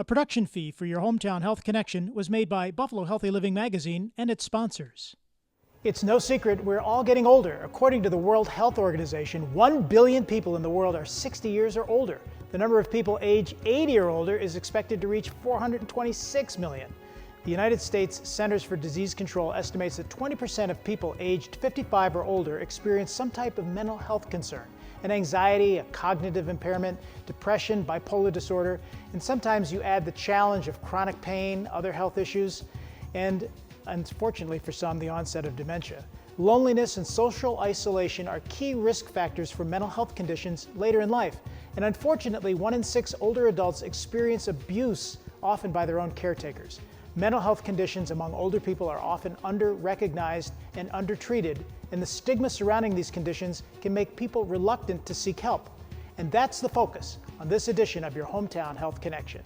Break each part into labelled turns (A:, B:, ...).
A: A production fee for your Hometown Health Connection was made by Buffalo Healthy Living Magazine and its sponsors. It's no secret we're all getting older. According to the World Health Organization, 1 billion people in the world are 60 years or older. The number of people age 80 or older is expected to reach 426 million. The United States Centers for Disease Control estimates that 20% of people aged 55 or older experience some type of mental health concern. An anxiety, a cognitive impairment, depression, bipolar disorder, and sometimes you add the challenge of chronic pain, other health issues, and unfortunately for some, the onset of dementia. Loneliness and social isolation are key risk factors for mental health conditions later in life. And unfortunately, 1 in 6 older adults experience abuse, often by their own caretakers. Mental health conditions among older people are often under-recognized and undertreated, and the stigma surrounding these conditions can make people reluctant to seek help. And that's the focus on this edition of your Hometown Health Connection.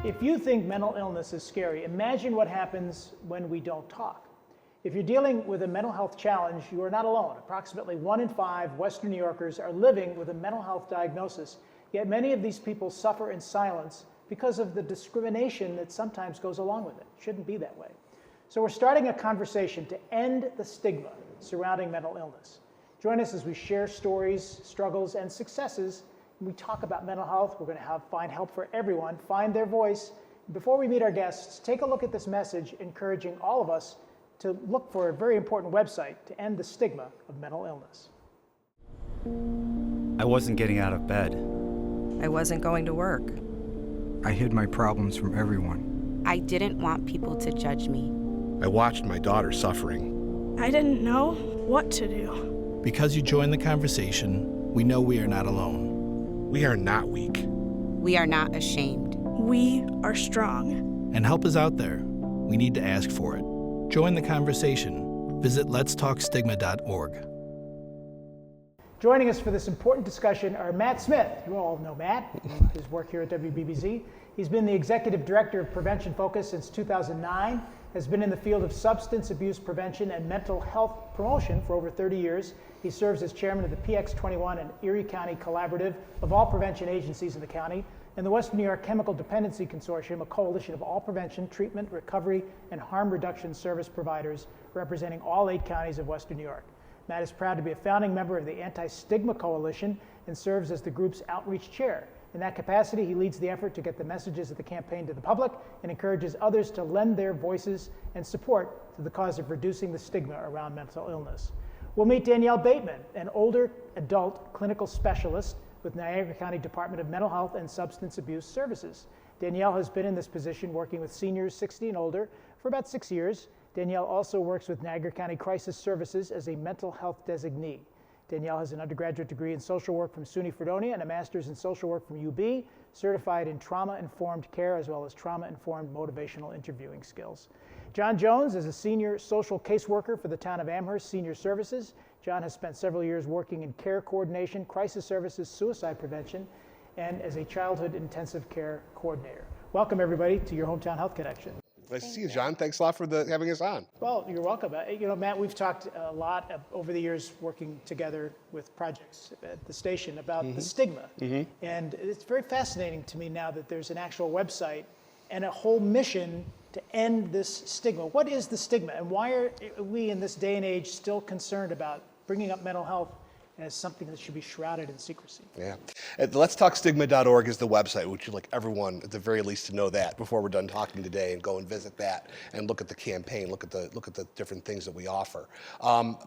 A: If you think mental illness is scary, imagine what happens when we don't talk. If you're dealing with a mental health challenge, you are not alone. Approximately 1 in 5 Western New Yorkers are living with a mental health diagnosis, yet many of these people suffer in silence because of the discrimination that sometimes goes along with it. It shouldn't be that way. So we're starting a conversation to end the stigma surrounding mental illness. Join us as we share stories, struggles, and successes. We talk about mental health. We're going to find help for everyone, find their voice. Before we meet our guests, take a look at this message encouraging all of us to look for a very important website to end the stigma of mental illness.
B: I wasn't getting out of bed.
C: I wasn't going to work.
D: I hid my problems from everyone.
E: I didn't want people to judge me.
F: I watched my daughter suffering.
G: I didn't know what to do.
H: Because you joined the conversation, we know we are not alone.
F: We are not weak.
E: We are not ashamed.
G: We are strong.
H: And help is out there. We need to ask for it. Join the conversation. Visit letstalkstigma.org.
A: Joining us for this important discussion are Matt Smith. You all know Matt, his work here at WBBZ. He's been the Executive Director of Prevention Focus since 2009, has been in the field of substance abuse prevention and mental health promotion for over 30 years. He serves as chairman of the PX21 and Erie County Collaborative of all prevention agencies in the county, and the Western New York Chemical Dependency Consortium, a coalition of all prevention, treatment, recovery, and harm reduction service providers representing all 8 counties of Western New York. Matt is proud to be a founding member of the Anti-Stigma Coalition and serves as the group's outreach chair. In that capacity, he leads the effort to get the messages of the campaign to the public and encourages others to lend their voices and support to the cause of reducing the stigma around mental illness. We'll meet Danielle Bateman, an older adult clinical specialist with Niagara County Department of Mental Health and Substance Abuse Services. Danielle has been in this position working with seniors 60 and older for about 6 years. Danielle also works with Niagara County Crisis Services as a mental health designee. Danielle has an undergraduate degree in social work from SUNY Fredonia and a master's in social work from UB, certified in trauma-informed care as well as trauma-informed motivational interviewing skills. John Jones is a senior social caseworker for the town of Amherst Senior Services. John has spent several years working in care coordination, crisis services, suicide prevention, and as a childhood intensive care coordinator. Welcome everybody to your Hometown Health Connection.
F: Nice to see you, John. Thanks a lot for having us on.
A: Well, you're welcome. You know, Matt, we've talked a lot over the years working together with projects at the station about the stigma. And it's very fascinating to me now that there's an actual website and a whole mission to end this stigma. What is the stigma, and why are we in this day and age still concerned about bringing up mental health as something that should be shrouded in secrecy?
F: Yeah. LetsTalkStigma.org is the website. Would you like everyone, at the very least, to know that before we're done talking today, and go and visit that and look at the campaign, look at the different things that we offer.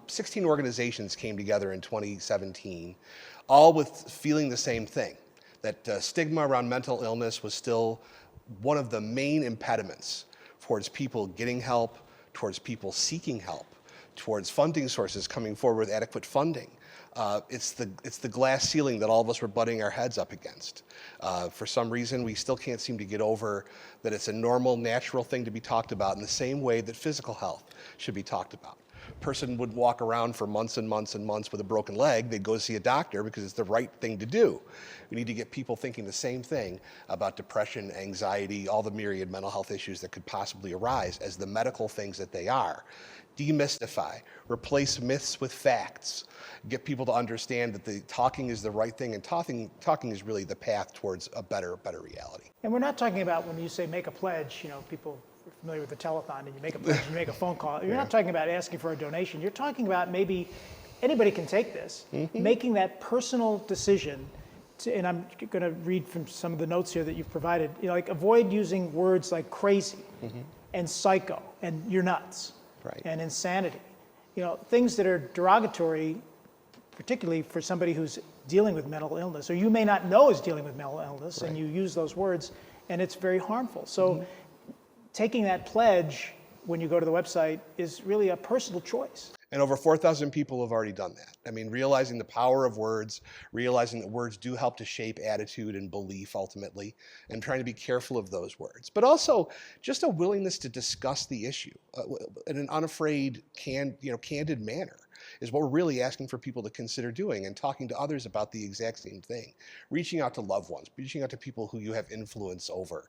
F: 16 organizations came together in 2017, all with feeling the same thing, that stigma around mental illness was still one of the main impediments towards people getting help, towards people seeking help, towards funding sources coming forward with adequate funding. It's the glass ceiling that all of us were butting our heads up against. For some reason, we still can't seem to get over that it's a normal, natural thing to be talked about in the same way that physical health should be talked about. person would walk around for months and months and months with a broken leg, they'd go see a doctor because it's the right thing to do. We need to get people thinking the same thing about depression, anxiety, all the myriad mental health issues that could possibly arise as the medical things that they are. Demystify, replace myths with facts, get people to understand that the talking is the right thing, and talking is really the path towards a better reality.
A: And we're not talking about when you say make a pledge, people are familiar with the telethon, and you make a pledge, you make a phone call. You're not talking about asking for a donation. You're talking about maybe anybody can take this, making that personal decision. And I'm going to read from some of the notes here that you've provided. Like avoid using words like crazy and psycho and you're nuts.
F: Right.
A: And insanity, things that are derogatory, particularly for somebody who's dealing with mental illness, or you may not know is dealing with mental illness, and you use those words, and it's very harmful. So taking that pledge when you go to the website is really a personal choice.
F: And over 4,000 people have already done that. I mean, realizing the power of words, realizing that words do help to shape attitude and belief ultimately, and trying to be careful of those words. But also just a willingness to discuss the issue in an unafraid, candid manner is what we're really asking for people to consider doing, and talking to others about the exact same thing. Reaching out to loved ones, reaching out to people who you have influence over,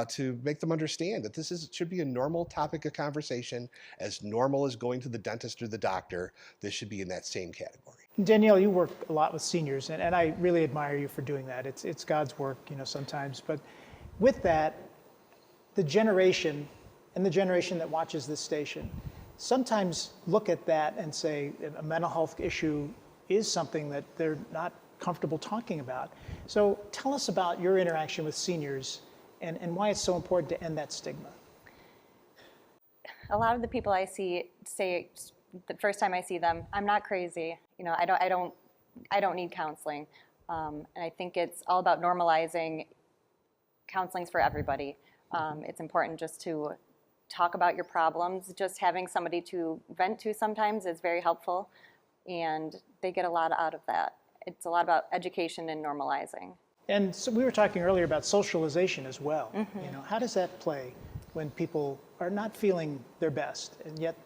F: to make them understand that this should be a normal topic of conversation, as normal as going to the dentist or the doctor. This should be in that same category.
A: Danielle, you work a lot with seniors, and I really admire you for doing that. It's God's work, sometimes. But with that, the generation that watches this station sometimes look at that and say a mental health issue is something that they're not comfortable talking about. So tell us about your interaction with seniors and why it's so important to end that stigma.
B: A lot of the people I see say the first time I see them, I'm not crazy. I don't need counseling. And I think it's all about normalizing counseling's for everybody. It's important just to talk about your problems. Just having somebody to vent to sometimes is very helpful, and they get a lot out of that. It's a lot about education and normalizing. And so
A: we were talking earlier about socialization as well. How does that play when people are not feeling their best, and yet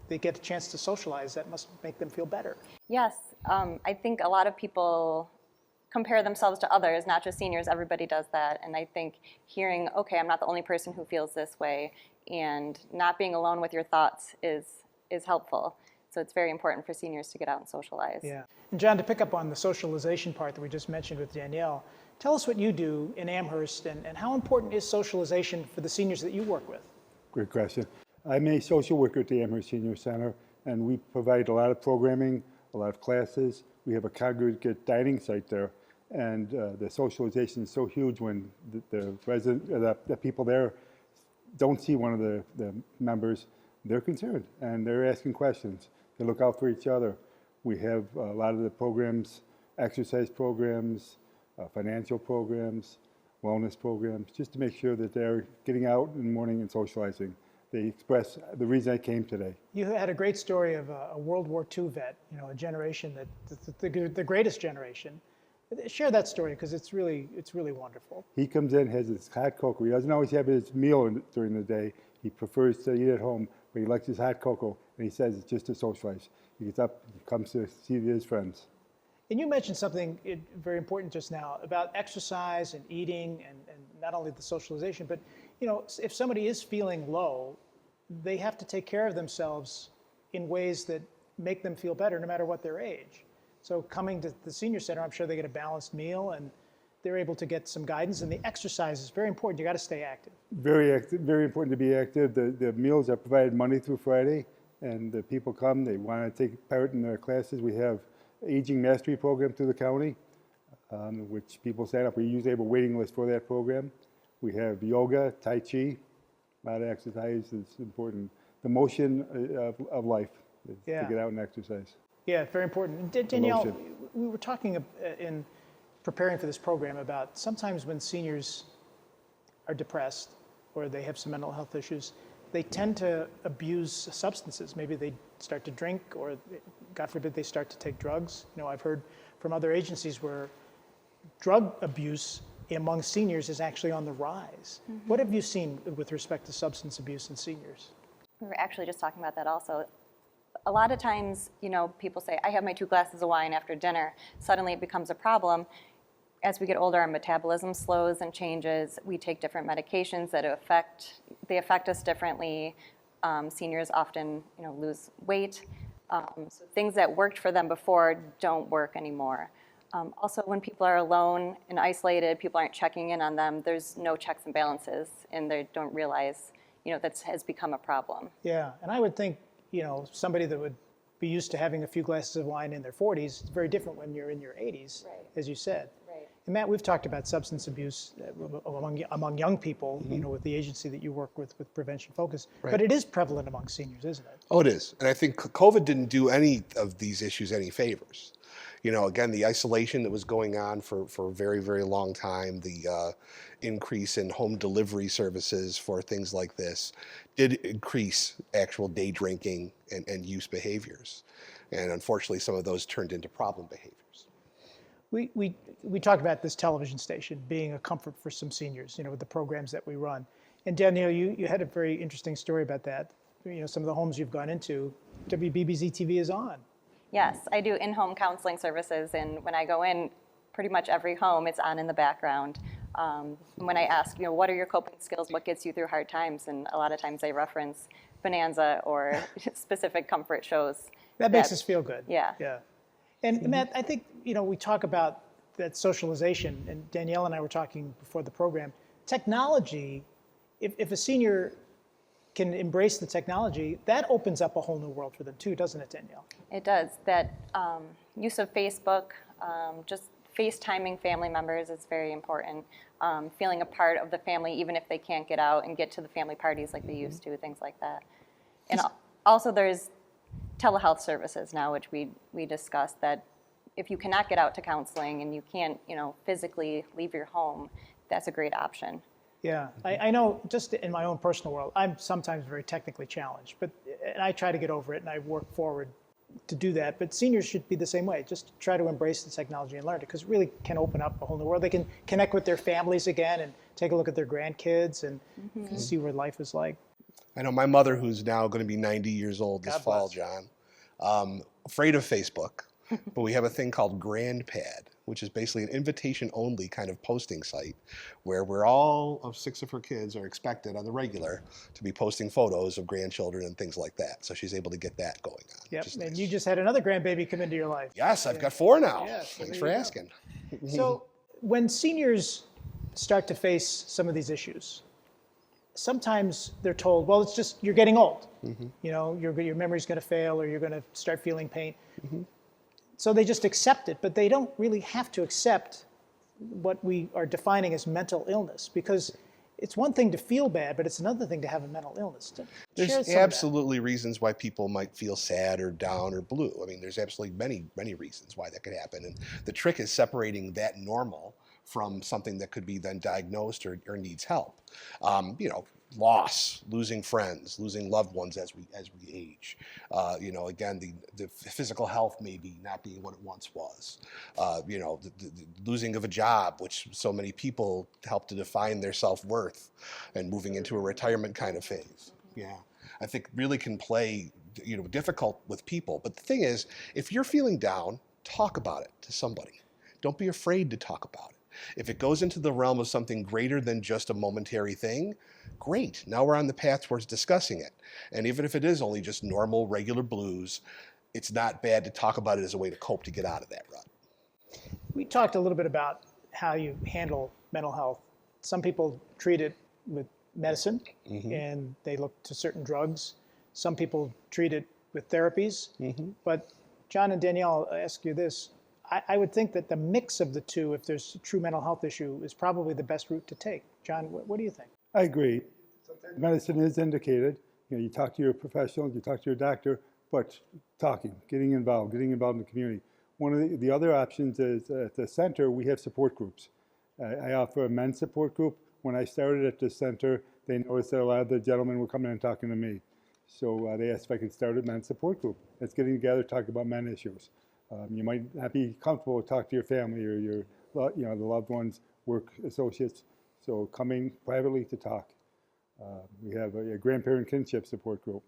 A: they get a chance to socialize? That must make them feel better.
B: Yes, I think a lot of people compare themselves to others, not just seniors. Everybody does that. And I think hearing, okay, I'm not the only person who feels this way, and not being alone with your thoughts is helpful. So it's very important for seniors to get out and socialize.
A: Yeah. And John, to pick up on the socialization part that we just mentioned with Danielle, tell us what you do in Amherst, and how important is socialization for the seniors that you work with?
I: Great question. I'm a social worker at the Amherst Senior Center, and we provide a lot of programming, a lot of classes. We have a congregate dining site there, and the socialization is so huge when the people there don't see one of the members. They're concerned, and they're asking questions. They look out for each other. We have a lot of the programs, exercise programs, financial programs, wellness programs, just to make sure that they're getting out in the morning and socializing. They express the reason I came today.
A: You had a great story of a World War II vet, a generation the greatest generation. Share that story, because it's really wonderful.
I: He comes in, has his hot cocoa. He doesn't always have his meal during the day. He prefers to eat at home, but he likes his hot cocoa, and he says it's just to socialize. He gets up, he comes to see his friends.
A: And you mentioned something very important just now about exercise and eating, and not only the socialization, but if somebody is feeling low, they have to take care of themselves in ways that make them feel better no matter what their age. So coming to the senior center, I'm sure they get a balanced meal, and they're able to get some guidance, and the exercise is very important. You got to stay active.
I: Very active, very important to be active. The meals are provided Monday through Friday, and the people come, they want to take part in their classes. We have aging mastery program through the county, which people sign up. We usually have a waiting list for that program. We have yoga, Tai Chi, a lot of exercise is important. The motion of life is to get out and exercise.
A: Yeah, very important. Danielle, we were talking in preparing for this program about sometimes when seniors are depressed or they have some mental health issues, they tend to abuse substances. Maybe they start to drink, or God forbid they start to take drugs. I've heard from other agencies where drug abuse among seniors is actually on the rise. What have you seen with respect to substance abuse in seniors?
B: We were actually just talking about that also. a lot of times, people say, I have my 2 glasses of wine after dinner. Suddenly it becomes a problem. As we get older, our metabolism slows and changes. We take different medications that affect us differently. Seniors often, lose weight. So things that worked for them before don't work anymore. Also, when people are alone and isolated, people aren't checking in on them. There's no checks and balances, and they don't realize, that has become a problem.
A: Yeah, and I would think, somebody that would be used to having a few glasses of wine in their 40s, it's very different when you're in your 80s,
B: Right.
A: as you said.
B: Right.
A: And Matt, we've talked about substance abuse among young people, with the agency that you work with Prevention Focus.
F: Right.
A: But it is prevalent among seniors, isn't it?
F: Oh, it is. And I think COVID didn't do any of these issues any favors. Again, the isolation that was going on for a very, very long time, the increase in home delivery services for things like this did increase actual day drinking and use behaviors. And unfortunately, some of those turned into problem behaviors.
A: We talked about this television station being a comfort for some seniors, with the programs that we run. And Danielle, you had a very interesting story about that. Some of the homes you've gone into, WBBZ TV is on.
B: Yes, I do in-home counseling services, and when I go in, pretty much every home, it's on in the background. When I ask, what are your coping skills, what gets you through hard times, and a lot of times they reference Bonanza or specific comfort shows.
A: That makes us feel good.
B: Yeah.
A: Yeah. And Matt, I think, we talk about that socialization, and Danielle and I were talking before the program. Technology, if a senior can embrace the technology, that opens up a whole new world for them too, doesn't it, Danielle?
B: It does. That use of Facebook, just FaceTiming family members is very important. Feeling a part of the family, even if they can't get out and get to the family parties like they used to, things like that. And also there's telehealth services now, which we discussed, that if you cannot get out to counseling and you can't, physically leave your home, that's a great option.
A: Yeah, I know just in my own personal world, I'm sometimes very technically challenged, and I try to get over it and I work forward to do that. But seniors should be the same way. Just try to embrace the technology and learn it, because it really can open up a whole new world. They can connect with their families again and take a look at their grandkids and see what life is like.
F: I know my mother, who's now going to be 90 years old this fall, John, afraid of Facebook, but we have a thing called GrandPad, which is basically an invitation-only kind of posting site where all of 6 of her kids are expected on the regular to be posting photos of grandchildren and things like that. So she's able to get that going on.
A: Yep,
F: Which is
A: and
F: nice.
A: you just had another grandbaby come into your life.
F: Yes, I've got 4 now.
A: Yeah, so
F: Thanks
A: there
F: for
A: you go.
F: asking.
A: So when seniors start to face some of these issues, sometimes they're told, well, it's just, you're getting old. Your memory's going to fail, or you're going to start feeling pain. So they just accept it, but they don't really have to accept what we are defining as mental illness, because it's one thing to feel bad, but it's another thing to have a mental illness.
F: There's
A: Share some of that.
F: absolutely reasons why people might feel sad or down or blue. I mean, there's absolutely many reasons why that could happen. And the trick is separating that normal from something that could be then diagnosed or needs help. Loss, losing friends, losing loved ones as we age. Again, the physical health maybe not being what it once was. The losing of a job, which so many people help to define their self-worth, and moving into a retirement kind of phase. Yeah, I think really can play difficult with people. But the thing is, if you're feeling down, talk about it to somebody. Don't be afraid to talk about it. If it goes into the realm of something greater than just a momentary thing, great. Now we're on the path towards discussing it. And even if it is only just normal, regular blues, it's not bad to talk about it as a way to cope, to get out of that rut.
A: We talked a little bit about how you handle mental health. Some people treat it with medicine, and they look to certain drugs. Some people treat it with therapies. But John and Danielle, I'll ask you this. I would think that the mix of the two, if there's a true mental health issue, is probably the best route to take. John, what do you think?
I: I agree. Medicine is indicated. You talk to your professional, you talk to your doctor, but getting involved in the community. One of the other options is at the center, we have support groups. I offer a men's support group. When I started at the center, they noticed that a lot of the gentlemen were coming and talking to me. So they asked if I could start a men's support group. It's getting together, talk about men issues. You might not be comfortable to talk to your family or your, the loved ones, work associates. So coming privately to talk. We have a grandparent kinship support group.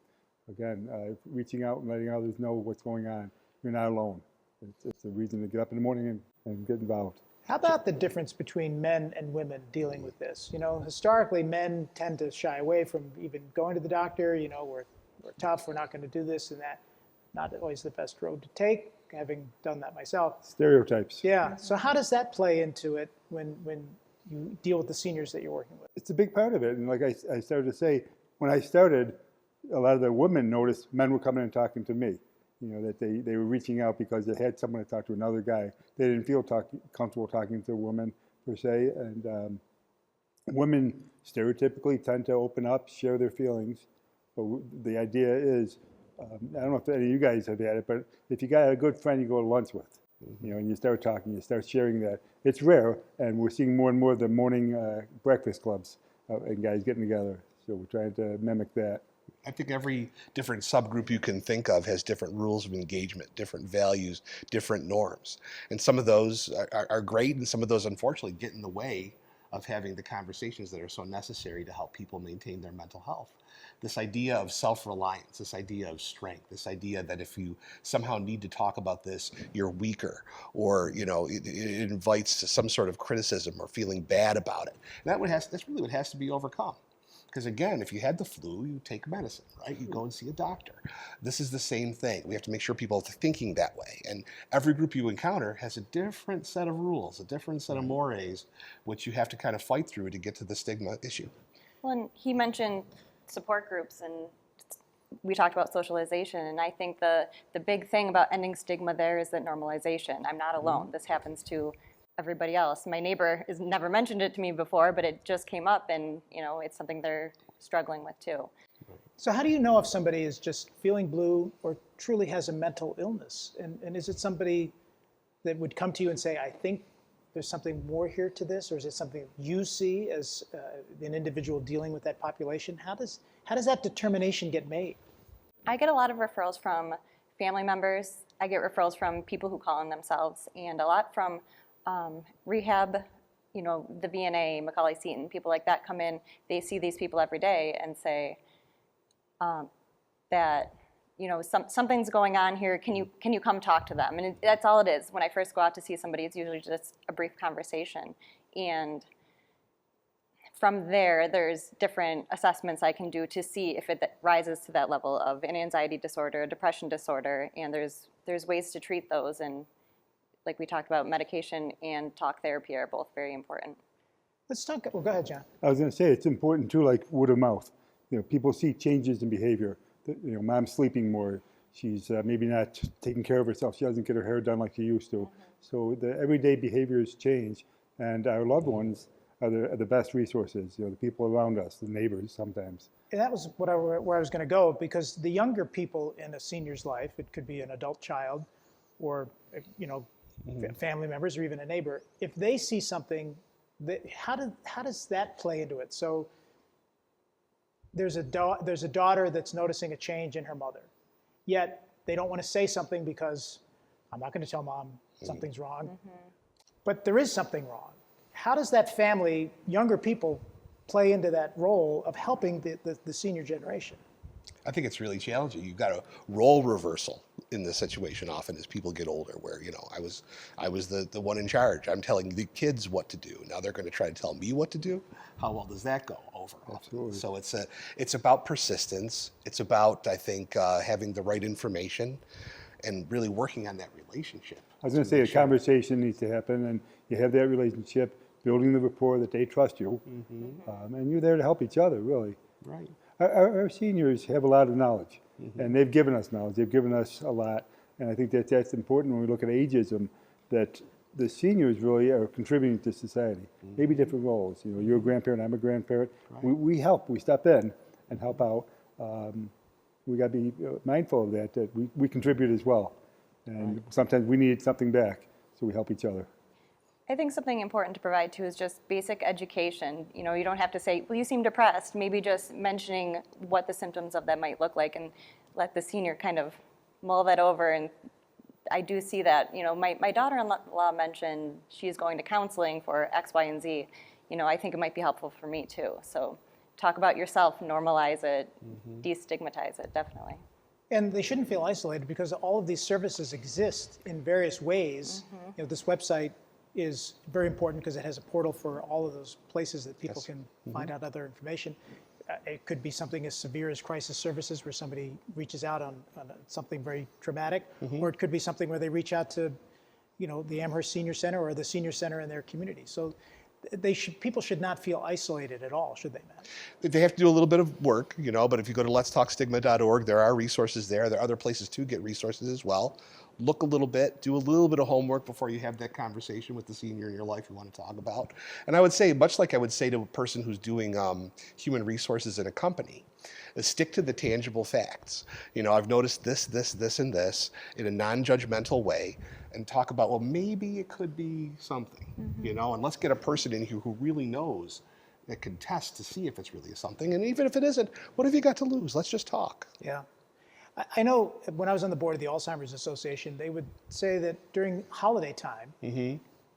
I: again, reaching out and letting others know what's going on. You're not alone. It's a reason to get up in the morning and get involved.
A: How about the difference between men and women dealing with this? You know, historically, men tend to shy away from even going to the doctor. You know, we're tough, we're not going to do this and that. Not always the best road to take, having done that myself.
I: Stereotypes.
A: Yeah, so how does that play into it when you deal with the seniors that you're working with?
I: It's a big part of it. And like I started to say, when I started, a lot of the women noticed men were coming and talking to me. You know, that they were reaching out because they had someone to talk to another guy. They didn't feel comfortable talking to a woman, per se. And women stereotypically tend to open up, share their feelings. But the idea is, I don't know if any of you guys have had it, but if you got a good friend you go to lunch with, you know, and you start talking, you start sharing that. It's rare, and we're seeing more and more of the morning breakfast clubs and guys getting together. So we're trying to mimic that.
F: I think every different subgroup you can think of has different rules of engagement, different values, different norms. And some of those are great, and some of those, unfortunately, get in the way of having the conversations that are so necessary to help people maintain their mental health. This idea of self-reliance, this idea of strength, this idea that if you somehow need to talk about this, you're weaker, or you know, it invites to some sort of criticism or feeling bad about it. And that's really what has to be overcome. Because again, if you had the flu, you take medicine, right? You go and see a doctor. This is the same thing. We have to make sure people are thinking that way. And every group you encounter has a different set of rules, a different set of mores, which you have to kind of fight through to get to the stigma issue.
B: Well, and he mentioned support groups, and we talked about socialization, and I think the big thing about ending stigma there is that normalization. I'm not alone. This happens to everybody else. My neighbor has never mentioned it to me before, but it just came up, and you know, it's something they're struggling with too.
A: So how do you know if somebody is just feeling blue or truly has a mental illness? And is it somebody that would come to you and say, I think there's something more here to this, or is it something you see as an individual dealing with that population? How does that determination get made?
B: I get a lot of referrals from family members. I get referrals from people who call in themselves, and a lot from rehab, you know, the VNA, Macaulay Seton, people like that come in. They see these people every day and say that, you know, something's going on here. Can you come talk to them? And that's all it is. When I first go out to see somebody, it's usually just a brief conversation. And from there, there's different assessments I can do to see if it rises to that level of an anxiety disorder, a depression disorder, and there's ways to treat those. And like we talked about, medication and talk therapy are both very important.
A: Let's talk. Well, go ahead, John.
I: I was going to say it's important too, like word of mouth. You know, people see changes in behavior. You know, mom's sleeping more. She's maybe not taking care of herself. She doesn't get her hair done like she used to. So the everyday behaviors change, and our loved ones are the best resources. You know, the people around us, the neighbors sometimes.
A: And that was where I was going to go, because the younger people in a senior's life, it could be an adult child, or you know, family members, or even a neighbor. If they see something, how does that play into it? So there's a daughter that's noticing a change in her mother, yet they don't want to say something because I'm not going to tell mom something's wrong, but there is something wrong. How does that family, younger people, play into that role of helping the senior generation?
F: I think it's really challenging. You've got a role reversal in this situation often as people get older, where, you know, I was the one in charge. I'm telling the kids what to do. Now they're going to try to tell me what to do. How well does that go over?
I: Absolutely.
F: So it's about persistence. It's about, I think, having the right information and really working on that relationship.
I: I was going to say a conversation needs to happen, and you have that relationship, building the rapport that they trust you, and you're there to help each other, really.
F: Right.
I: Our seniors have a lot of knowledge, and they've given us knowledge. They've given us a lot, and I think that's important when we look at ageism, that the seniors really are contributing to society. Maybe different roles. You know, you're a grandparent, I'm a grandparent. Right. We help. We step in and help out. We got to be mindful of that we contribute as well, and sometimes we need something back, so we help each other.
B: I think something important to provide too is just basic education. You know, you don't have to say, well, you seem depressed. Maybe just mentioning what the symptoms of that might look like, and let the senior kind of mull that over. And I do see that, you know, my daughter-in-law mentioned she's going to counseling for X, Y, and Z. You know, I think it might be helpful for me too. So talk about yourself, normalize it, destigmatize it, definitely.
A: And they shouldn't feel isolated because all of these services exist in various ways. You know, this website is very important because it has a portal for all of those places that people can find out other information. It could be something as severe as crisis services where somebody reaches out on something very traumatic, or it could be something where they reach out to, you know, the Amherst Senior Center or the senior center in their community. So people should not feel isolated at all, should they, Matt?
F: They have to do a little bit of work, you know, but if you go to letstalkstigma.org, there are resources there. There are other places to get resources as well. Look a little bit, do a little bit of homework before you have that conversation with the senior in your life you want to talk about. And I would say, much like I would say to a person who's doing human resources in a company, is stick to the tangible facts. You know, I've noticed this, and this in a non-judgmental way, and talk about, well, maybe it could be something, you know, and let's get a person in here who really knows, that can test to see if it's really something. And even if it isn't, what have you got to lose? Let's just talk.
A: Yeah. I know when I was on the board of the Alzheimer's Association, they would say that during holiday time,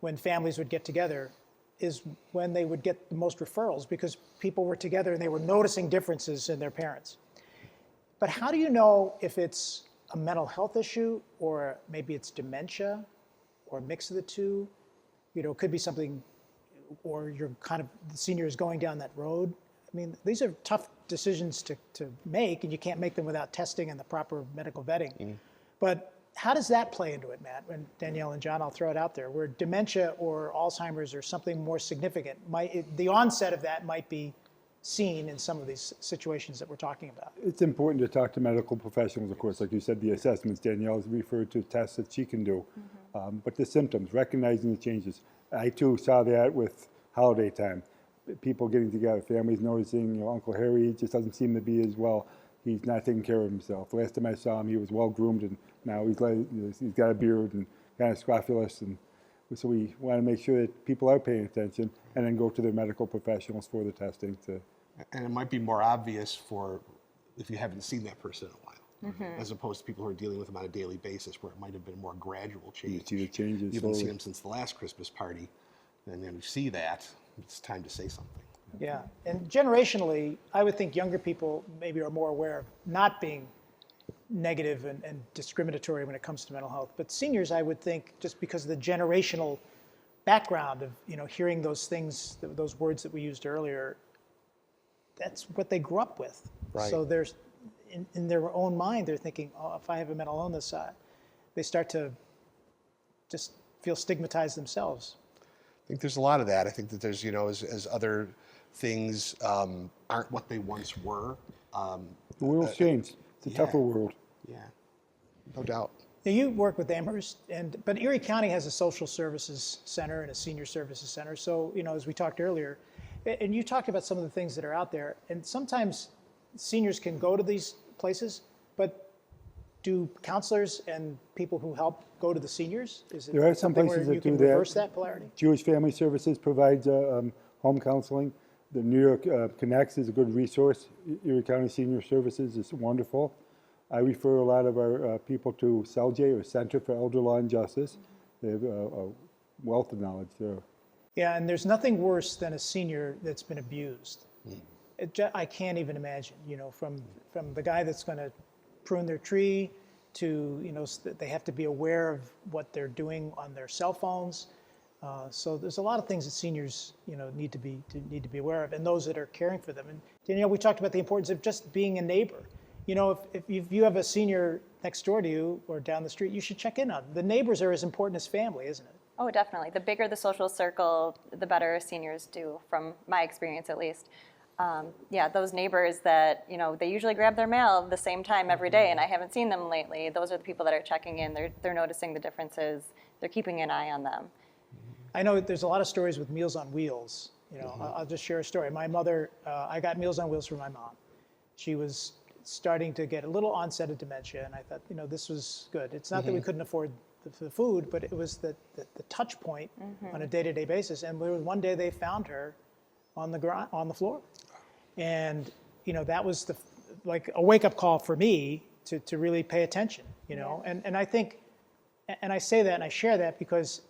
A: when families would get together, is when they would get the most referrals because people were together and they were noticing differences in their parents. But how do you know if it's a mental health issue or maybe it's dementia or a mix of the two? You know, it could be something, or you're kind of, the senior is going down that road. I mean, these are tough decisions to make, and you can't make them without testing and the proper medical vetting. But how does that play into it, Matt? And Danielle and John, I'll throw it out there, where dementia or Alzheimer's or something more significant, the onset of that might be seen in some of these situations that we're talking about.
I: It's important to talk to medical professionals, of course, like you said, the assessments. Danielle's referred to tests that she can do. But the symptoms, recognizing the changes. I too saw that with holiday time. People getting together, families noticing, you know, Uncle Harry just doesn't seem to be as well. He's not taking care of himself. Last time I saw him, he was well groomed, and now he's got a beard and kind of scrofulous. And so we want to make sure that people are paying attention, and then go to their medical professionals for the testing.
F: And it might be more obvious for if you haven't seen that person in a while, as opposed to people who are dealing with them on a daily basis, where it might have been a more gradual change.
I: You see the changes.
F: You haven't seen them since the last Christmas party, and then you see that. It's time to say something.
A: Yeah, and generationally, I would think younger people maybe are more aware of not being negative and discriminatory when it comes to mental health. But seniors, I would think, just because of the generational background of, you know, hearing those things, those words that we used earlier, that's what they grew up with.
F: Right.
A: So there's, in their own mind, they're thinking, oh, if I have a mental illness, they start to just feel stigmatized themselves.
F: I think there's a lot of that. I think that there's, you know, as other things aren't what they once were.
I: The world's changed. It's a tougher world.
F: Yeah, no doubt.
A: Now, you work with Amherst, but Erie County has a social services center and a senior services center. So, you know, as we talked earlier, and you talked about some of the things that are out there, and sometimes seniors can go to these places, but do counselors and people who help go to the seniors? Is it
I: There are some
A: something
I: places
A: where
I: that
A: you
I: do
A: can
I: that.
A: reverse that polarity?
I: Jewish Family Services provides home counseling. The New York Connects is a good resource. Erie County Senior Services is wonderful. I refer a lot of our people to CELJ, or Center for Elder Law and Justice. They have a wealth of knowledge there.
A: Yeah, and there's nothing worse than a senior that's been abused. I can't even imagine, you know, from the guy that's going to prune their tree to, you know, they have to be aware of what they're doing on their cell phones. So there's a lot of things that seniors, you know, need to be aware of, and those that are caring for them. And Danielle, we talked about the importance of just being a neighbor. You know, if you have a senior next door to you or down the street, you should check in on them. The neighbors are as important as family, isn't it?
B: Oh, definitely. The bigger the social circle, the better seniors do, from my experience at least. Yeah, those neighbors that, you know, they usually grab their mail the same time every day, and I haven't seen them lately. Those are the people that are checking in. They're noticing the differences. They're keeping an eye on them.
A: I know there's a lot of stories with Meals on Wheels. You know, I'll just share a story. My mother, I got Meals on Wheels from my mom. She was starting to get a little onset of dementia, and I thought, you know, this was good. It's not that we couldn't afford the food, but it was the touch point on a day-to-day basis. And one day they found her on the floor, and you know, that was like a wake-up call for me to really pay attention. You know, and I think, and I say that and I share that because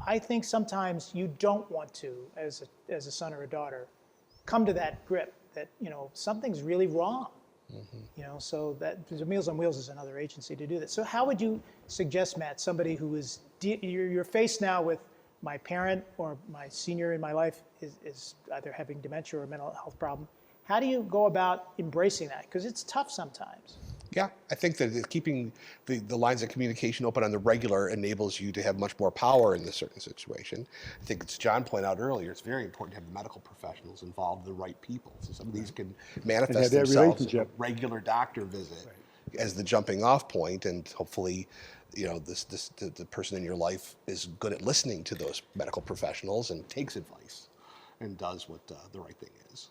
A: I think sometimes you don't want to, as a son or a daughter, come to that grip that, something's really wrong. So that Meals on Wheels is another agency to do that. So how would you suggest, Matt, somebody who is, you're faced now with my parent or my senior in my life is either having dementia or a mental health problem. How do you go about embracing that? Because it's tough sometimes.
F: Yeah, I think that keeping the lines of communication open on the regular enables you to have much more power in this certain situation. I think as John pointed out earlier, it's very important to have the medical professionals involved, the right people. So some of these can manifest themselves as a regular doctor visit as the jumping off point, and hopefully, the person in your life is good at listening to those medical professionals and takes advice and does what the right thing is.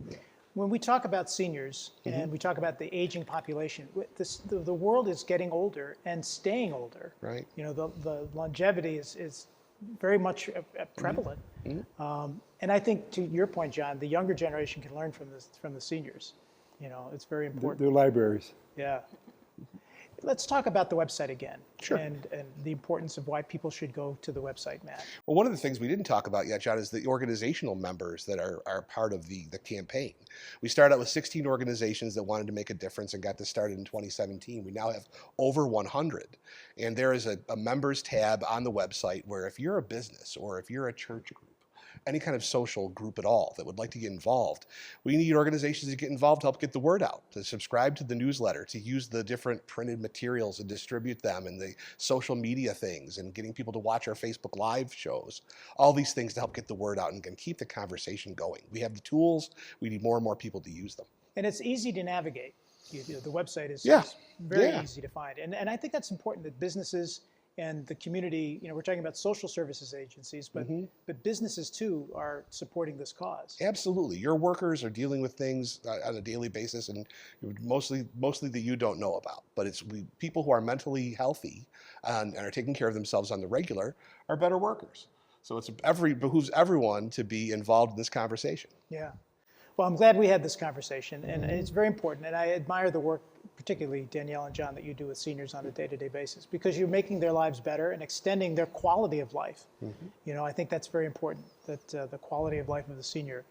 F: Yeah.
A: When we talk about seniors and we talk about the aging population, the world is getting older and staying older.
F: Right.
A: The longevity is very much prevalent. And I think, to your point, John, the younger generation can learn from the seniors. It's very important.
I: They're libraries.
A: Yeah. Let's talk about the website again.
F: Sure.
A: And the importance of why people should go to the website, Matt.
F: Well, one of the things we didn't talk about yet, John, is the organizational members that are part of the campaign. We started out with 16 organizations that wanted to make a difference and got this started in 2017. We now have over 100. And there is a members tab on the website where if you're a business or if you're a church group, any kind of social group at all that would like to get involved, we need organizations to get involved to help get the word out, to subscribe to the newsletter, to use the different printed materials and distribute them, and the social media things, and getting people to watch our Facebook Live shows. All these things to help get the word out and keep the conversation going. We have the tools. We need more and more people to use them.
A: And it's easy to navigate. The website is very easy to find. And I think that's important, that businesses and the community, we're talking about social services agencies, but businesses too are supporting this cause.
F: Absolutely. Your workers are dealing with things on a daily basis, and mostly that you don't know about. But it's people who are mentally healthy and are taking care of themselves on the regular are better workers. So it behooves everyone to be involved in this conversation.
A: Yeah. Well, I'm glad we had this conversation, and it's very important. And I admire the work, particularly Danielle and John, that you do with seniors on a day-to-day basis, because you're making their lives better and extending their quality of life. I think that's very important, that the quality of life of the senior.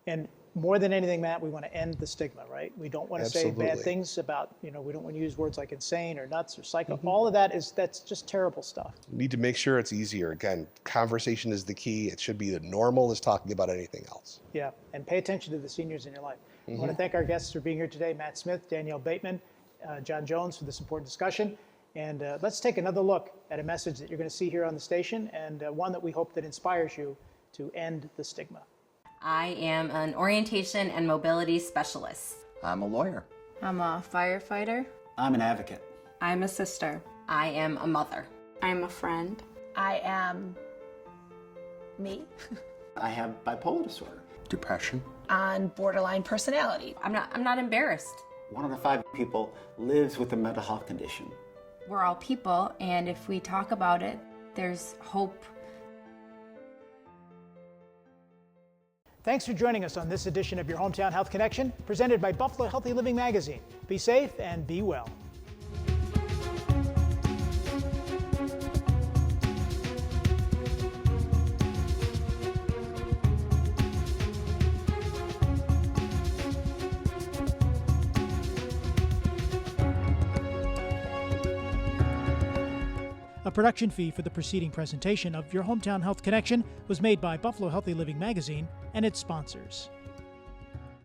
A: And more than anything, Matt, we want to end the stigma, right? We don't want to say bad things about, we don't want to use words like insane or nuts or psycho. All of that's just terrible stuff.
F: We need to make sure it's easier. Again, conversation is the key. It should be as normal as talking about anything else.
A: Yeah, and pay attention to the seniors in your life. I want to thank our guests for being here today, Matt Smith, Danielle Bateman, John Jones, for this important discussion. And let's take another look at a message that you're going to see here on the station, and one that we hope that inspires you to end the stigma.
J: I am an orientation and mobility specialist.
K: I'm a lawyer.
L: I'm a firefighter.
K: I'm an advocate.
L: I'm a sister.
J: I am a mother.
L: I'm a friend.
M: I am me.
K: I have bipolar disorder. Depression.
M: On borderline personality.
J: I'm not embarrassed.
K: 1 out of 5 people lives with a mental health condition.
L: We're all people, and if we talk about it, there's hope.
A: Thanks for joining us on this edition of your Hometown Health Connection, presented by Buffalo Healthy Living Magazine. Be safe and be well. A production fee for the preceding presentation of Your Hometown Health Connection was made by Buffalo Healthy Living Magazine and its sponsors.